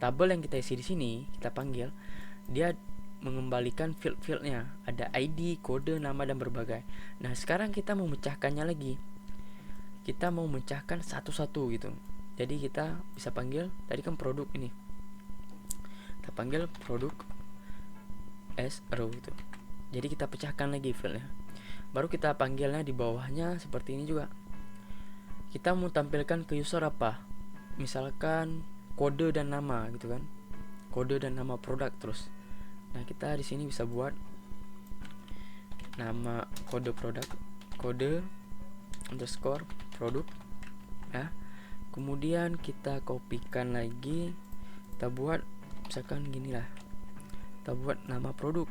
tabel yang kita isi di sini, kita panggil, dia mengembalikan field-fieldnya, ada ID, kode, nama, dan berbagai. Nah sekarang kita mau memecahkannya lagi, kita mau memecahkan satu-satu gitu. Jadi kita bisa panggil, tadi kan produk ini, kita panggil produk as row gitu. Jadi kita pecahkan lagi fieldnya, baru kita panggilnya di bawahnya seperti ini juga. Kita mau tampilkan ke user apa, misalkan kode dan nama gitu kan, kode dan nama produk terus. Nah kita di sini bisa buat nama kode produk, kode underscore produk ya. Kemudian kita kopikan lagi, kita buat misalkan gini lah, kita buat nama produk.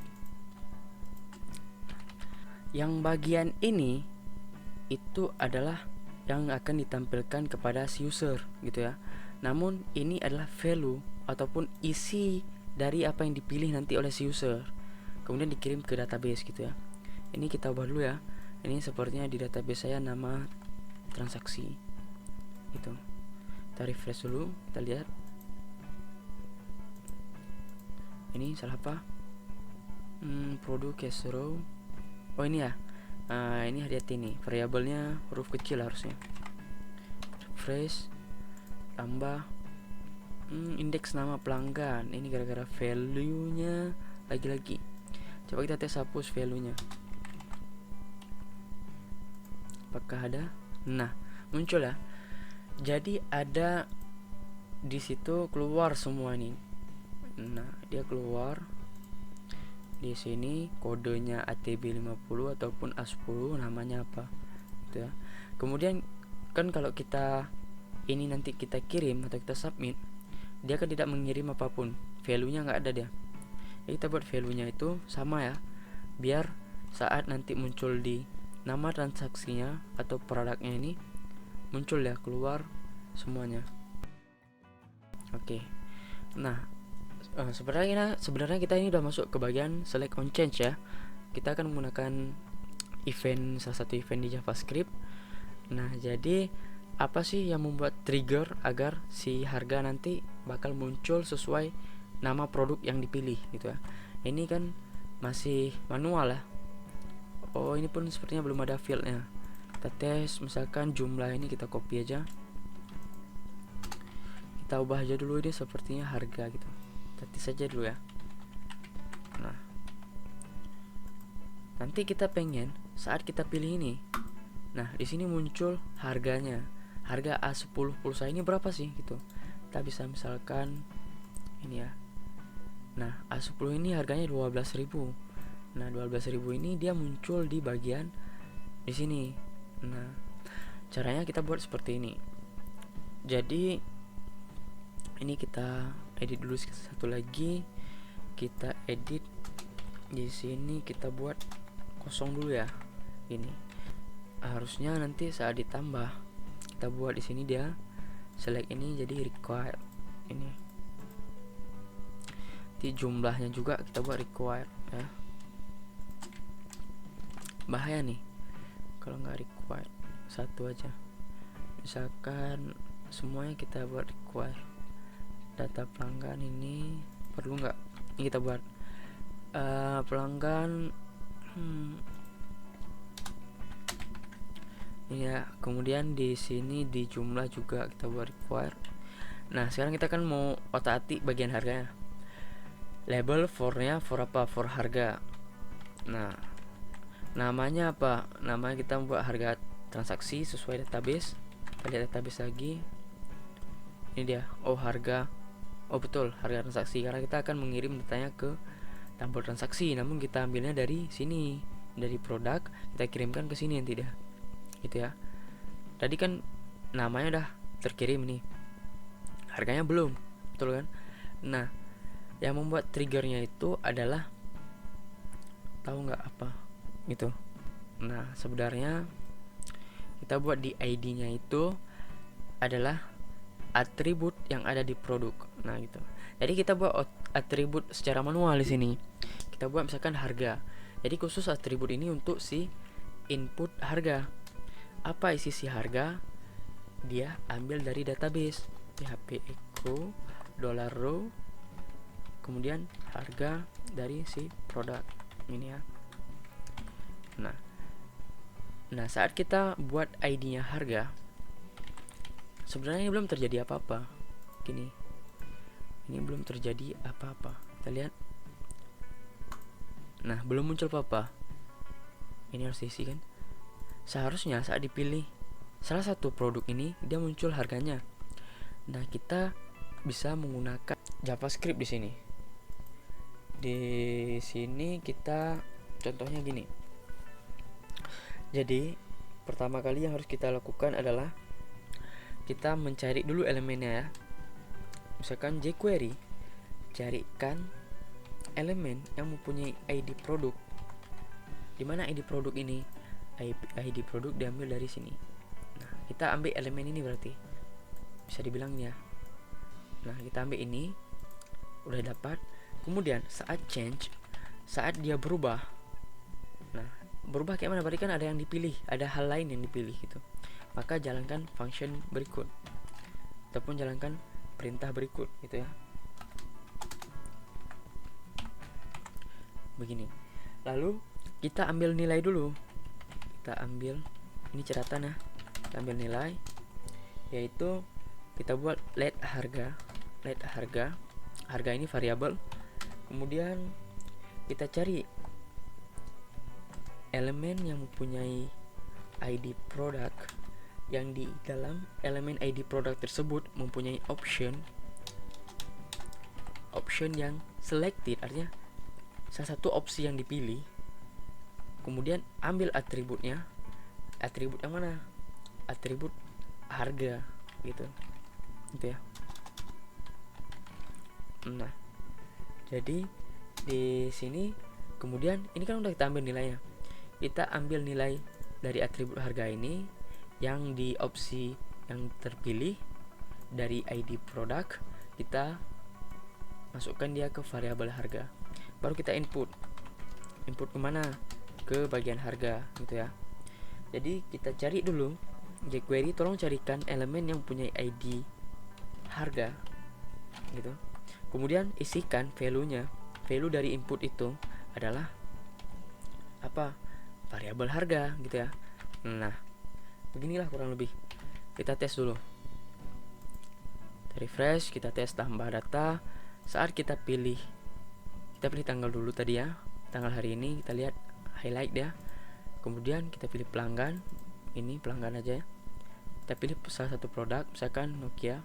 Yang bagian ini itu adalah yang akan ditampilkan kepada si user gitu ya. Namun ini adalah value ataupun isi dari apa yang dipilih nanti oleh si user, kemudian dikirim ke database gitu ya. Ini kita ubah dulu ya. Ini sepertinya di database saya nama transaksi gitu. Kita refresh dulu, kita lihat. Ini salah apa? Produk as row. Oh ini ya. Ini hati-hati nih, variabelnya huruf kecil harusnya. Refresh, tambah indeks nama pelanggan. Ini gara-gara value-nya lagi-lagi. Coba kita tes hapus value-nya. Apakah ada? Nah, muncul ya. Jadi ada di situ keluar semua nih. Nah, dia keluar. Di sini kodenya ATB50 ataupun A10, namanya apa gitu ya. Kemudian kan kalau kita ini nanti kita kirim atau kita submit, dia kan tidak mengirim apapun, value-nya nggak ada dia. Jadi kita buat value-nya itu sama ya, biar saat nanti muncul di nama transaksinya atau produknya ini muncul ya, keluar semuanya. Oke. Nah, sebenarnya kita ini udah masuk ke bagian select on change ya. Kita akan menggunakan event, salah satu event di JavaScript. Nah, jadi apa sih yang membuat trigger agar si harga nanti bakal muncul sesuai nama produk yang dipilih gitu ya. Ini kan masih manual ya. Oh, ini pun sepertinya belum ada fieldnya. Kita tes, misalkan jumlah ini kita copy aja, kita ubah aja dulu, ini sepertinya harga gitu. Kita tes aja dulu ya. Nah, nanti kita pengen saat kita pilih ini, nah di sini muncul harganya. Harga A10 pulsa ini berapa sih gitu. Kita bisa misalkan ini ya. Nah, A10 ini harganya 12.000. Nah, 12.000 ini dia muncul di bagian di sini. Nah, caranya kita buat seperti ini. Jadi ini kita edit dulu satu lagi. Kita edit di sini, kita buat kosong dulu ya. Ini harusnya nanti saat ditambah kita buat di sini dia select ini jadi required ini. Di jumlahnya juga kita buat required ya. Bahaya nih kalau nggak required, satu aja. Misalkan semuanya kita buat required. Data pelanggan ini perlu nggak? Ini kita buat pelanggan ya. Kemudian di sini di jumlah juga kita buat require. Nah, sekarang kita kan mau otak-atik bagian harganya. Label for-nya for apa? For harga. Nah, namanya apa? Namanya kita buat harga transaksi sesuai database. Kita lihat database lagi. Ini dia. Oh, harga. Oh, betul, harga transaksi, karena kita akan mengirim datanya ke tabel transaksi. Namun kita ambilnya dari sini, dari produk, kita kirimkan ke sini nanti dah. Gitu ya. Tadi kan namanya udah terkirim nih, harganya belum, betul kan? Nah, yang membuat triggernya itu adalah, tahu nggak apa gitu. Nah, sebenarnya kita buat di ID-nya itu adalah atribut yang ada di produk. Nah, gitu. Jadi kita buat atribut secara manual di sini. Kita buat misalkan harga. Jadi khusus atribut ini untuk si input harga. Apa isi si harga? Dia ambil dari database PHP echo dollar row, kemudian harga dari si produk ini ya. Nah saat kita buat ID-nya harga, sebenarnya ini belum terjadi apa-apa. Gini, ini belum terjadi apa-apa. Kita lihat. Nah belum muncul apa-apa. Ini harus diisi kan. Seharusnya saat dipilih salah satu produk ini, dia muncul harganya. Nah kita bisa menggunakan JavaScript di sini. Di sini kita contohnya gini. Jadi pertama kali yang harus kita lakukan adalah kita mencari dulu elemennya ya. Misalkan jQuery, carikan elemen yang mempunyai ID produk. Di mana ID produk ini? ID produk diambil dari sini. Nah, kita ambil elemen ini berarti. Bisa dibilang ya. Nah, kita ambil ini. Udah dapat. Kemudian saat change, saat dia berubah. Nah, berubah kayak mana? Berarti kan ada yang dipilih, ada hal lain yang dipilih gitu. Maka jalankan function berikut ataupun jalankan perintah berikut gitu ya. Begini. Lalu kita ambil nilai dulu. Kita ambil ini catatan ya. Kita ambil nilai, yaitu kita buat let harga. Let harga. Harga ini variabel. Kemudian kita cari elemen yang mempunyai ID produk, yang di dalam elemen ID produk tersebut mempunyai option yang selected, artinya salah satu opsi yang dipilih. Kemudian ambil atributnya. Atribut yang mana? Atribut harga gitu. Gitu ya. Nah, jadi di sini kemudian ini kan udah kita ambil nilainya. Kita ambil nilai dari atribut harga ini yang di opsi yang terpilih dari ID produk, kita masukkan dia ke variabel harga. Baru kita input kemana? Ke bagian harga gitu ya. Jadi kita cari dulu jQuery, tolong carikan elemen yang punya ID harga gitu. Kemudian isikan value-nya. Value dari input itu adalah apa? Variabel harga gitu ya. Nah, beginilah kurang lebih. Kita tes dulu. Kita refresh, kita tes tambah data. Saat kita pilih tanggal dulu tadi ya. Tanggal hari ini kita lihat highlight dia. Kemudian kita pilih pelanggan. Ini pelanggan aja ya. Kita pilih salah satu produk, misalkan Nokia.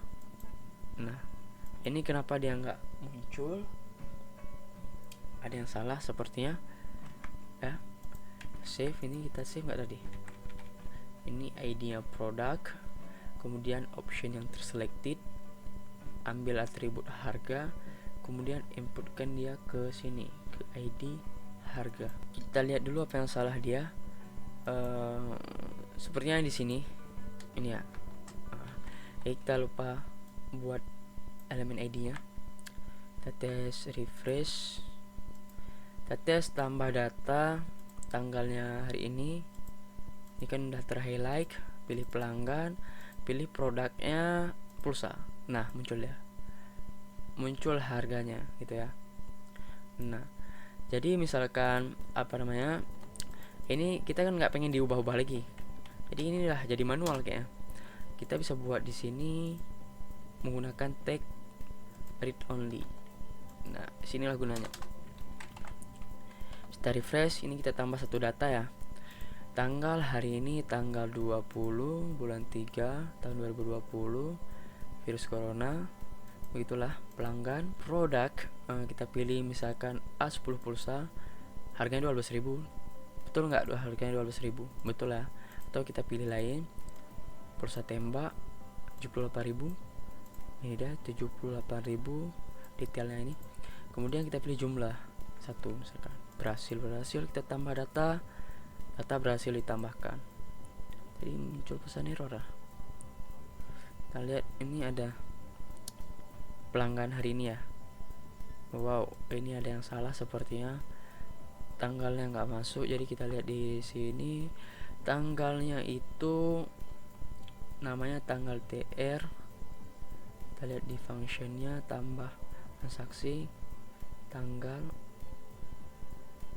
Nah, ini kenapa dia nggak muncul? Ada yang salah sepertinya ya. Save, ini kita save nggak tadi? Ini ID-nya produk, kemudian option yang terselected, ambil atribut harga, kemudian inputkan dia ke sini, ke ID harga. Kita lihat dulu apa yang salah dia. Sepertinya di sini ini ya. Kita lupa buat elemen ID-nya. Kita tes refresh, kita tes tambah data. Tanggalnya hari ini kan udah terhighlight. Pilih pelanggan, pilih produknya pulsa. Nah, muncul harganya gitu ya. Nah, jadi misalkan ini kita kan nggak pengen diubah-ubah lagi, jadi inilah jadi manual kayaknya. Kita bisa buat di sini menggunakan tag read only. Nah, sinilah gunanya. Kita refresh, ini kita tambah satu data ya. Tanggal hari ini tanggal 20 bulan 3 tahun 2020, virus corona. Begitulah pelanggan, produk, kita pilih misalkan A10 pulsa, harganya 12.000. Betul nggak harganya 12.000? Betul lah. Atau kita pilih lain, pulsa tembak 78.000. Ini dia 78.000 detailnya ini. Kemudian kita pilih jumlah 1 misalkan. Berhasil, kita tambah data berhasil ditambahkan. Jadi muncul pesan error lah. Kita lihat ini ada pelanggan hari ini ya. Wow, ini ada yang salah sepertinya. Tanggalnya nggak masuk, jadi kita lihat di sini tanggalnya itu namanya tanggal TR. Kita kita lihat di functionnya, tambah transaksi tanggal,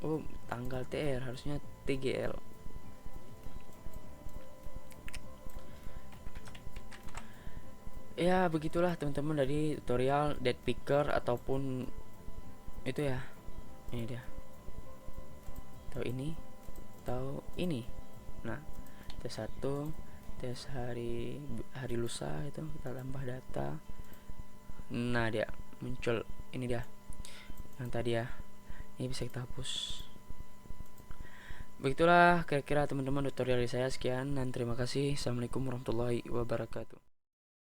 oh tanggal TR harusnya TGL. Ya begitulah teman-teman dari tutorial date picker ataupun itu ya. Ini dia, tahu ini, tahu ini. Nah, tes 1, tes hari lusa itu kita tambah data. Nah, dia muncul ini dia yang tadi ya. Ini bisa kita hapus. Begitulah kira-kira teman-teman tutorial dari saya. Sekian dan terima kasih. Assalamualaikum warahmatullahi wabarakatuh.